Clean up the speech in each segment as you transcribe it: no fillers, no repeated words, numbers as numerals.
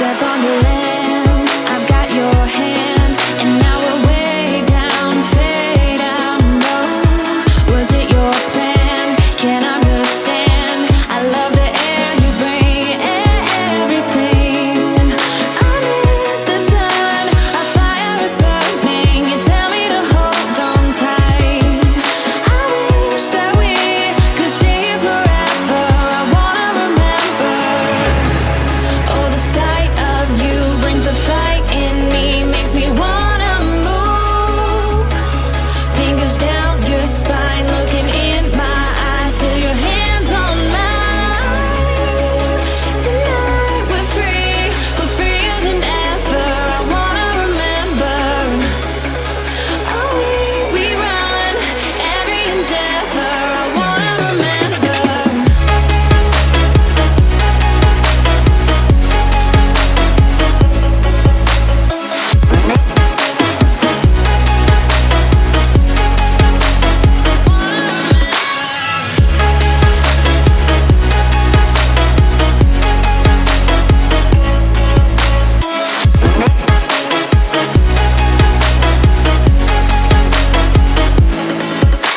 Step on the land, I've got your hand, and now we're way down, fade out, no. Was it your plan? Can't understand. I love the air you bring, everything. Under the sun, our fire is burning. You tell me to hold on tight. I wish that we could stay here forever. I wanna remember. Oh, the sight of you brings the fight in me, makes me wanna move. Fingers down your spine, looking in my eyes, feel your hands on mine. Tonight we're freer than ever. I wanna remember. Oh, we run every endeavor. I wanna remember.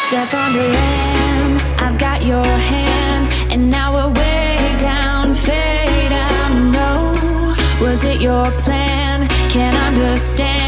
Step on the land, I've got your hand, and now we're way down, fade out, no. Was it your plan? Can't understand.